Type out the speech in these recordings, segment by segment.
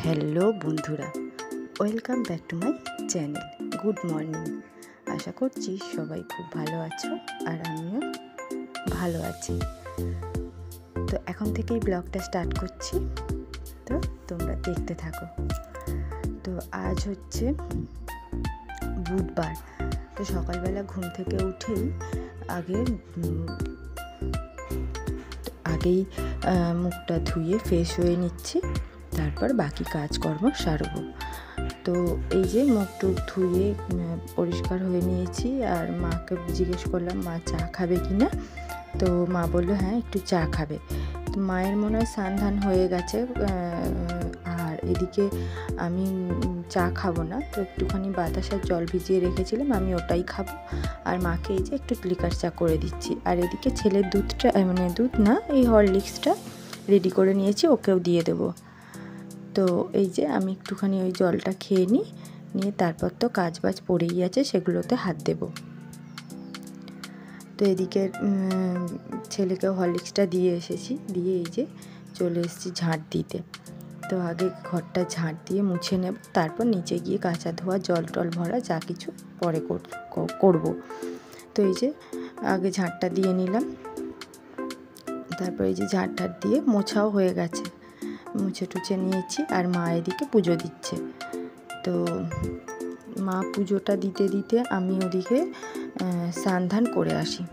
Hello বন্ধুরা, welcome back to my channel. Good morning. আশা করছি সবাই খুব ভালো আছো আর আমিও ভালো আছি। তো এখন থেকেই ব্লগটা স্টার্ট করছি, তো তোমরা দেখতে থাকো। তো আজ হচ্ছে বুধবার। তো সকালবেলা ঘুম থেকে উঠেই আগেই মুখটা ধুয়ে ফ্রেশ হয়ে নিচ্ছি, তারপর বাকি কাজকর্ম সারব। তো এই যে মুখ টুক ধুয়ে পরিষ্কার হয়ে নিয়েছি, আর মাকে জিজ্ঞেস করলাম মা চা খাবে কি না। তো মা বললো হ্যাঁ একটু চা খাবে। তো মায়ের মনে হয় স্নান ধান হয়ে গেছে, আর এদিকে আমি চা খাবো না, তো একটুখানি বাতাসার জল ভিজিয়ে রেখেছিলাম, আমি ওটাই খাবো। আর মাকে এই যে একটু লিকার চা করে দিচ্ছি। আর এদিকে ছেলের দুধটা দুধ না, এই হরলিক্সটা রেডি করে নিয়েছি, ওকেও দিয়ে দেবো। তো এই যে আমি একটুখানি ওই জলটা খেয়ে নিয়ে তারপর তো কাজ বাজ পড়েই আছে, সেগুলোতে হাত দেব। তো এদিকে ছেলেকেও হরলিক্সটা দিয়ে এসেছি, দিয়ে এই যে চলে এসেছি ঝাঁট দিতে। তো আগে ঘরটা ঝাঁট দিয়ে মুছে নেব, তারপর নিচে গিয়ে কাঁচা ধোয়া জল টল ভরা যা কিছু পরে করব। তো এই যে আগে ঝাঁটটা দিয়ে নিলাম, তারপর এই যে ঝাঁট দিয়ে মোছাও হয়ে গেছে, মুছে টুছে নিয়েছি। আর মা এদিকে পুজো দিচ্ছে। তো মা পুজোটা দিতে দিতে আমি ওদিকে স্নান ধান করে আসি।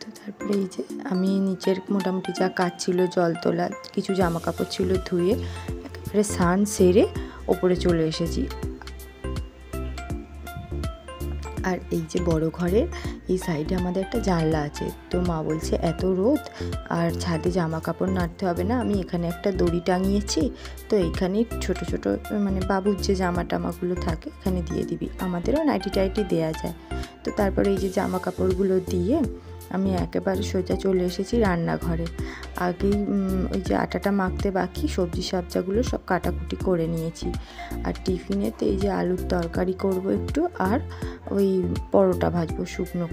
তো তারপরে এই যে আমি নিচের মোটামুটি যা কাজ ছিল, জল তোলা, কিছু জামা কাপড় ছিল ধুয়ে একেবারে স্নান সেরে ওপরে চলে এসেছি। আর এই যে বড় ঘরের এই সাইডে আমাদের একটা জানলা আছে। তো মা বলছে এত রোদ আর ছাদে জামা কাপড় নাড়তে হবে না, আমি এখানে একটা দড়ি টাঙিয়েছি, তো এইখানেই ছোট ছোট বাবুর যে জামা টামাগুলো থাকে এখানে দিয়ে দিবি, আমাদেরও নাইটি টাইটি দেওয়া যায়। তো তারপরে এই যে জামা কাপড়গুলো দিয়ে আমি একেবারে সোজা চলে এসেছি রান্নাঘরে। আগেই ওই যে আটাটা মাখতে বাকি, সবজি সবজাগুলো সব কাটাকুটি করে নিয়েছি। আর টিফিনেতে এই যে আলুর তরকারি করব একটু, আর ওই পরোটা ভাজবো, শুকনো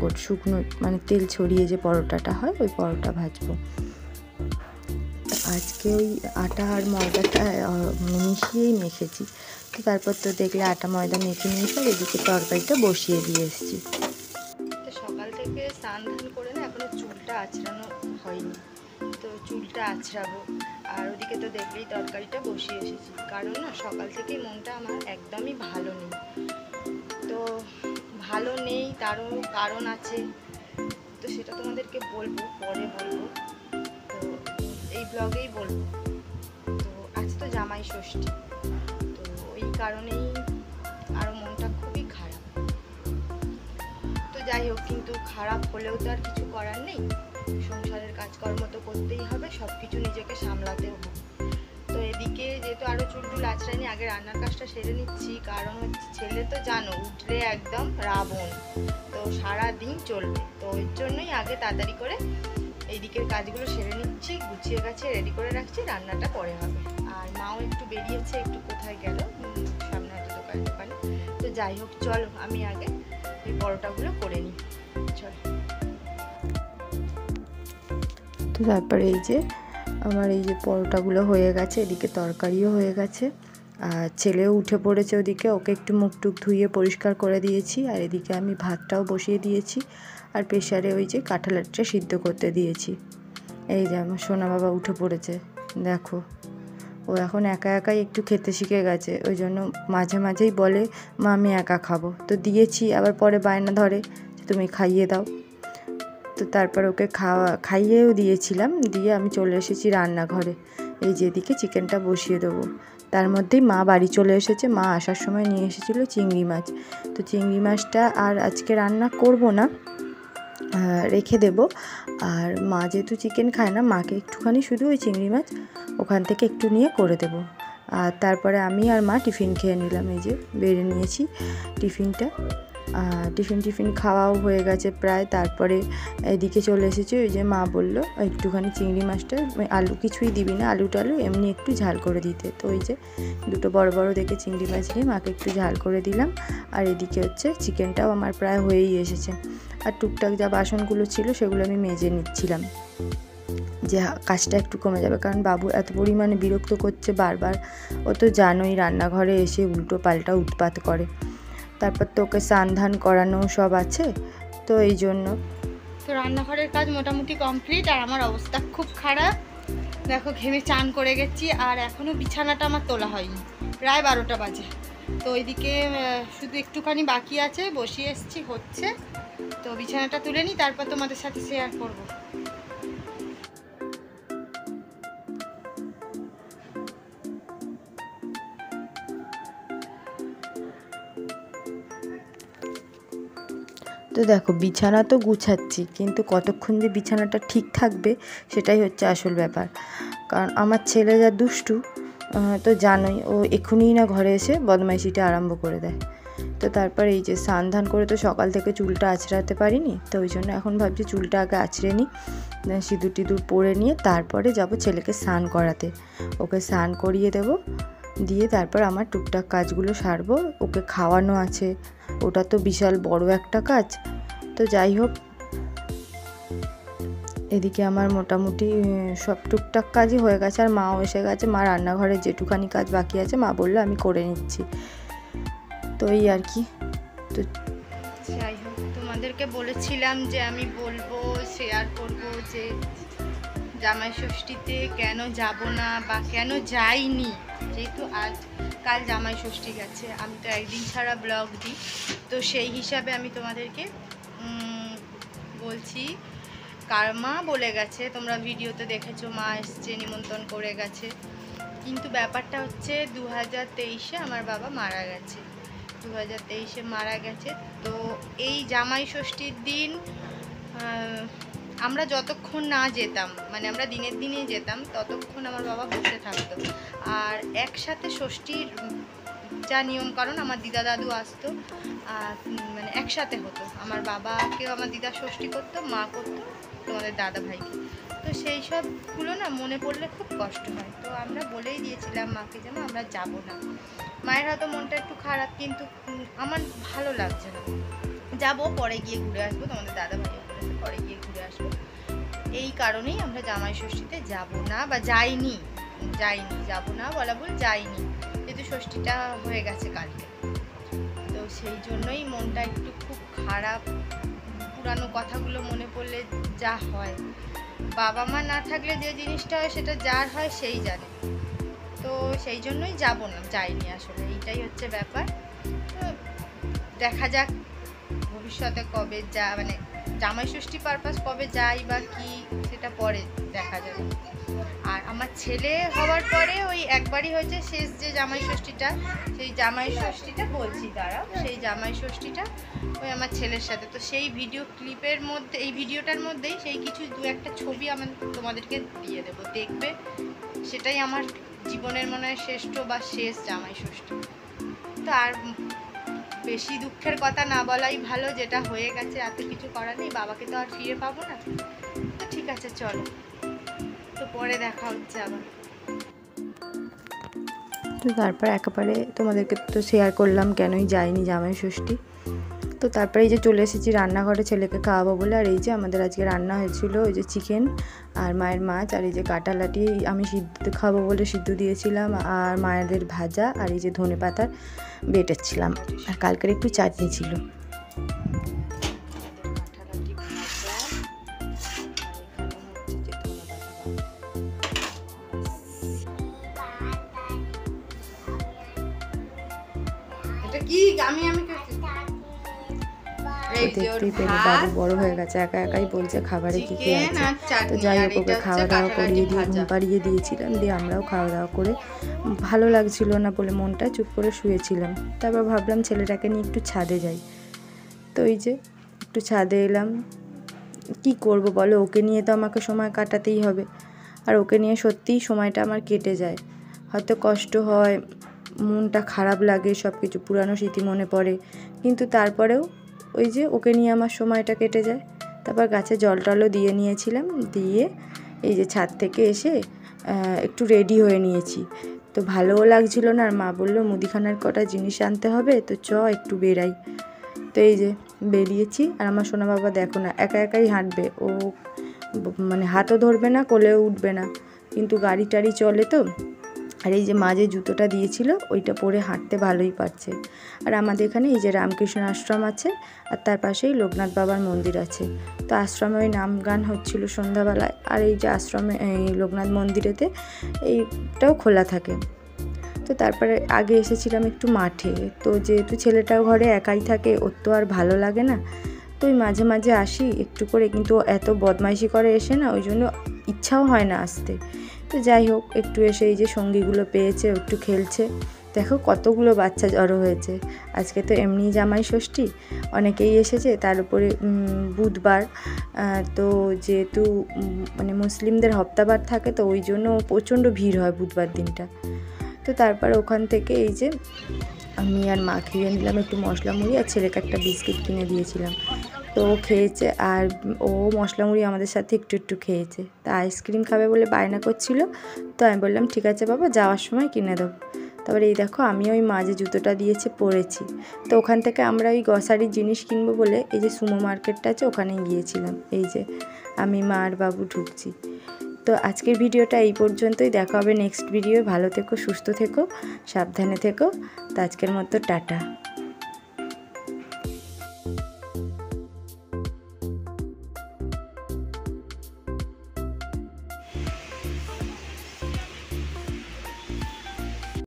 মানে তেল ছড়িয়ে যে পরোটাটা হয় ওই পরোটা ভাজবো। আজকে ওই আটা আর ময়দাটা মিশিয়েই মেখেছি। তো তারপর তো দেখলে আটা ময়দা মেখে নিয়েছি, আর এদিকে তরকারিটা বসিয়ে দিয়ে এসেছি। তো সকাল থেকে স্নান ধান করে না এখনো চুলটা আঁচড়ানো হয়নি, তো চুলটা আঁচড়াবো। আর ওদিকে তো দেখলেই তরকারিটা বসিয়ে এসেছি, কারণ না সকাল থেকেই মনটা আমার একদমই ভালো নেই। তো ভালো নেই, তারও কারণ আছে, তো সেটা তোমাদেরকে বলবো, পরে বলবো, তো এই ব্লগেই বলবো। তো আজ তো জামাই ষষ্ঠী, তো ওই কারণেই আরও মনটা খুবই খারাপ। তো যাই হোক, কিন্তু খারাপ হলেও তো আর কিছু করার নেই, সংসারের কাজকর্ম তো করতেই হবে, সব কিছু নিজেকে সামলাতেও হবে। তো এদিকে যেহেতু আরও চুলটুল আঁচড়ায়নি, আগে রান্নার কাজটা সেরে নিচ্ছি, কারণ হচ্ছে ছেলে তো জানো উঠলে একদম রাবণ, তো সারা দিন চলবে, তো ওই জন্যই আগে তাড়াতাড়ি করে এইদিকের কাজগুলো সেরে নিচ্ছি, গুছিয়ে গাছে রেডি করে রাখছি, রান্নাটা পরে হবে। আর মাও একটু বেরিয়েছে, একটু কোথায় গেল, সামনে একটা দোকানে। তো যাই হোক, চলো আমি আগে এই পরোটাগুলো করে নিই, চলো। তো তারপরে এই যে আমার এই যে পরোটাগুলো হয়ে গেছে, এদিকে তরকারিও হয়ে গেছে, আর ছেলেও উঠে পড়েছে ওদিকে, ওকে একটু মুখ টুক ধুয়ে পরিষ্কার করে দিয়েছি। আর এদিকে আমি ভাতটাও বসিয়ে দিয়েছি, আর প্রেশারে ওই যে কাঁঠালটা সিদ্ধ করতে দিয়েছি। এই যে আমার সোনা বাবা উঠে পড়েছে, দেখো ও এখন একা একাই একটু খেতে শিখে গেছে, ওই জন্য মাঝে মাঝেই বলে মা আমি একা খাবো। তো দিয়েছি, আবার পরে বায়না ধরে যে তুমি খাইয়ে দাও। তো তারপর ওকে খাইয়েও দিয়েছিলাম, দিয়ে আমি চলে এসেছি রান্নাঘরে। এই যেদিকে চিকেনটা বসিয়ে দেবো, তার মধ্যেই মা বাড়ি চলে এসেছে। মা আসার সময় নিয়ে এসেছিলো চিংড়ি মাছ, তো চিংড়ি মাছটা আর আজকে রান্না করব না, রেখে দেব। আর মা যেহেতু চিকেন খায় না, মাকে একটুখানি শুধু ওই চিংড়ি মাছ ওখান থেকে একটু নিয়ে করে দেব। আর তারপরে আমি আর মা টিফিন খেয়ে নিলাম, এই যে বেড়ে নিয়েছি টিফিনটা। টিফিন খাওয়াও হয়ে গেছে প্রায়। তারপরে এদিকে চলে এসেছি, ওই যে মা বললো একটুখানি চিংড়ি মাছটা আলু কিছুই দিবি না, আলু টালু এমনি একটু ঝাল করে দিতে। তো ওই যে দুটো বড় বড় দেখে চিংড়ি মাছ নিয়ে মাকে একটু ঝাল করে দিলাম। আর এদিকে হচ্ছে চিকেনটাও আমার প্রায় হয়েই এসেছে, আর টুকটাক যা বাসনগুলো ছিল সেগুলো আমি মেজে নিচ্ছিলাম। যে কাজটা একটু কমে যাবে, কারণ বাবু এত পরিমাণে বিরক্ত করছে বারবার। ও তো জানোই রান্নাঘরে এসে উল্টো পাল্টা উৎপাত করে। তারপর তো ওকে স্নান ধান করানো সব আছে, তো এই জন্য। তো রান্নাঘরের কাজ মোটামুটি কমপ্লিট, আর আমার অবস্থা খুব খারাপ। দেখো ঘেমে চান করে গেছি, আর এখনও বিছানাটা আমার তোলা হয়নি, প্রায় 12টা বাজে। তো ওইদিকে শুধু একটুখানি বাকি আছে, বসিয়ে এসছি, হচ্ছে। তো বিছানাটা তুলে নিই, তারপর তোমাদের সাথে শেয়ার করব। তো দেখো বিছানা তো গুছাচ্ছি, কিন্তু কতক্ষণ যে বিছানাটা ঠিক থাকবে সেটাই হচ্ছে আসল ব্যাপার। কারণ আমার ছেলে যা দুষ্টু, তো জানোই, ও এক্ষুনি না ঘরে এসে বদমাইশিটা আরম্ভ করে দেয়। তো তারপর এই যে স্নান ধান করে তো সকাল থেকে চুলটা আঁচড়াতে পারিনি, তো ওই জন্য এখন ভাবছি চুলটা আগে আঁচড়ে নিই, সিঁদুর টিঁদুর পরে নিয়ে তারপরে যাব ছেলেকে স্নান করাতে। ওকে স্নান করিয়ে দেব, দিয়ে তারপর আমার টুকটাক কাজগুলো সারবো। ওকে খাওয়ানো আছে, ওটা তো বিশাল বড় একটা কাজ। তো যাই হোক, এদিকে আমার মোটামুটি সব টুকটাক কাজই হয়ে গেছে, আর মাও এসে গেছে। মা রান্নাঘরে যেটুখানি কাজ বাকি আছে মা বললো আমি করে নিচ্ছি, তো এই আর কি। তো যাই হোক, তোমাদেরকে বলেছিলাম যে আমি বলবো, শেয়ার করব যে জামাই ষষ্ঠীতে কেন যাব না বা কেন যাইনি। যেহেতু আজ কাল জামাই ষষ্ঠী গেছে, আমি তো একদিন ছাড়া ব্লগ দিই, তো সেই হিসাবে আমি তোমাদেরকে বলছি। কার মা বলে গেছে, তোমরা ভিডিওতে দেখেছো, মা এসছে, নিমন্ত্রণ করে গেছে। কিন্তু ব্যাপারটা হচ্ছে 2023-এ আমার বাবা মারা গেছে, 2023-এ মারা গেছে। তো এই জামাই ষষ্ঠীর দিন আমরা যতক্ষণ না যেতাম, মানে আমরা দিনের দিনেই যেতাম, ততক্ষণ আমার বাবা বসে থাকতো। আর একসাথে ষষ্ঠীর যা নিয়ম কারণ, আমার দিদা দাদু আসতো, মানে একসাথে হতো। আমার বাবাকেও আমার দিদা ষষ্ঠী করতো, মা করতো তোমাদের দাদা ভাইকে। তো সেই সবগুলো না মনে পড়লে খুব কষ্ট হয়। তো আমরা বলেই দিয়েছিলাম মাকে যেন আমরা যাব না। মায়ের হয়তো মনটা একটু খারাপ, কিন্তু আমার ভালো লাগছে না। যাব, পরে গিয়ে ঘুরে আসবো, তোমাদের দাদা ভাইও বলেছে পরে গিয়ে ঘুরে আসবো। এই কারণেই আমরা জামাই ষষ্ঠীতে যাব না, বা যাইনি, যাব না বলা ভুল, যাইনি, যেহেতু ষষ্ঠীটা হয়ে গেছে কালকে। তো সেই জন্যই মনটা একটু খুব খারাপ। পুরানো কথাগুলো মনে পড়লে যা হয়, বাবা মা না থাকলে যে জিনিসটা হয় সেটা যার হয় সেই জানে। তো সেই জন্যই যাব না, যাইনি আসলে, এইটাই হচ্ছে ব্যাপার। তো দেখা যাক ভবিষ্যতে কবে মানে জামাই ষষ্ঠী পারপাস কবে যাই বা কি, সেটা পরে দেখা যাবে। আর আমার ছেলে হওয়ার পরে ওই একবারই হয়েছে শেষ যে জামাই ষষ্ঠীটা, সেই জামাই ষষ্ঠীটা বলছি, দাঁড়াও, সেই জামাই ষষ্ঠীটা ওই আমার ছেলের সাথে। তো সেই ভিডিও ক্লিপের মধ্যে, এই ভিডিওটার মধ্যেই সেই কিছু দু একটা ছবি আমি তোমাদেরকে দিয়ে দেবো, দেখবে। সেটাই আমার জীবনের মনে হয় শ্রেষ্ঠ বা শেষ জামাই ষষ্ঠী। তো আর বেশি দুঃখের কথা না বলাই ভালো, যেটা হয়ে গেছে এত কিছু করার নেই, বাবাকে তো আর ফিরে পাবো না। তো ঠিক আছে, চলো, তো পরে দেখা হচ্ছে আবার। তো তারপর একেবারে তোমাদেরকে তো শেয়ার করলাম কেনই যাইনি জামাই ষষ্ঠী। তো তারপরে এই যে চলে এসেছি রান্নাঘরে ছেলেকে খাওয়াবো বলে। আর এই যে আমাদের আজকে রান্না হয়েছিল ওই যে চিকেন আর মায়ের মাছ, আর এই যে কাঁটালাটি আমি সিদ্ধ খাবো বলে সিদ্ধ দিয়েছিলাম, আর মায়েদের ভাজা, আর এই যে ধনে পাতার বেটেছিলাম, আর কালকের একটু চাটনি ছিল। দেখতেই পেলে বাবু বড় হয়ে গেছে, একা একাই বলছে খাবারে কি কি আছে। তো যাই হোক, ওকে খাওয়া দাওয়া করিয়ে দিয়ে ঘুম পাড়িয়ে দিয়েছিলাম, দিয়ে আমরাও খাওয়া দাওয়া করে, ভালো লাগছিল না বলে মনটা চুপ করে শুয়েছিলাম। তারপর ভাবলাম ছেলেটাকে নিয়ে একটু ছাদে যাই। তো এই যে একটু ছাদে এলাম, কি করব বলো, ওকে নিয়ে তো আমাকে সময় কাটাতেই হবে। আর ওকে নিয়ে সত্যিই সময়টা আমার কেটে যায়, হয়তো কষ্ট হয়, মনটা খারাপ লাগে, সব কিছু পুরানো স্মৃতি মনে পড়ে, কিন্তু তারপরেও ওই যে ওকে নিয়ে আমার সময়টা কেটে যায়। তারপর গাছে জল টলও দিয়ে নিয়েছিলাম, দিয়ে এই যে ছাদ থেকে এসে একটু রেডি হয়ে নিয়েছি। তো ভালোও লাগছিল না, আর মা বললো মুদিখানার কটা জিনিস আনতে হবে, তো একটু বেরাই। তো এই যে বেরিয়েছি, আর আমার সোনা বাবা দেখো না একা একাই হাঁটবে, ও মানে হাতও ধরবে না, কোলেও উঠবে না, কিন্তু গাড়ি টাড়ি চলে তো। আর এই যে মাঝে জুতোটা দিয়েছিল ওইটা পরে হাঁটতে ভালোই পারছে। আর আমাদের এখানে এই যে রামকৃষ্ণ আশ্রম আছে, আর তার পাশেই লোকনাথ বাবার মন্দির আছে। তো আশ্রমে ওই নাম গান হচ্ছিল সন্ধ্যাবেলায়, আর এই যে আশ্রমে এই লোকনাথ মন্দিরেতে এইটাও খোলা থাকে। তো তারপরে আগে এসেছিলাম একটু মাঠে, তো যেহেতু ছেলেটাও ঘরে একাই থাকে, ওর তো আর ভালো লাগে না, তো ওই মাঝে মাঝে আসি একটু করে, কিন্তু এত বদমাইশি করে এসে না, ওই জন্য ইচ্ছাও হয় না আসতে। তো যাই হোক, একটু এসে এই যে সঙ্গীগুলো পেয়েছে, একটু খেলছে। দেখো কতগুলো বাচ্চা জড়ো হয়েছে। আজকে তো এমনি জামাই ষষ্ঠী, অনেকেই এসেছে, তার উপরে বুধবার, তো যেহেতু মানে মুসলিমদের হপ্তাবার থাকে, তো ওই জন্য প্রচণ্ড ভিড় হয় বুধবার দিনটা। তো তারপর ওখান থেকে এই যে আমি আর মা খেয়ে নিলাম একটু মশলা মুড়ি, আর ছেলেকে একটা বিস্কিট কিনে দিয়েছিলাম, তো ও খেয়েছে। আর ও মশলা মুড়ি আমাদের সাথে একটু একটু খেয়েছে। তা আইসক্রিম খাবে বলে বায়না করছিল, তো আমি বললাম ঠিক আছে বাবা, যাওয়ার সময় কিনে দেবো। তারপরে এই দেখো আমি ওই মা যে জুতোটা দিয়েছে পরেছি। তো ওখান থেকে আমরা ওই গ্রসারির জিনিস কিনবো বলে এই যে সুমো মার্কেটটা আছে ওখানেই গিয়েছিলাম। এই যে আমি মা আর বাবু ঢুকছি। তো আজকের ভিডিওটা এই পর্যন্তই, দেখা হবে নেক্সট ভিডিও। ভালো থেকো, সুস্থ থেকো, সাবধানে থেকো। তো আজকের মতো টাটা।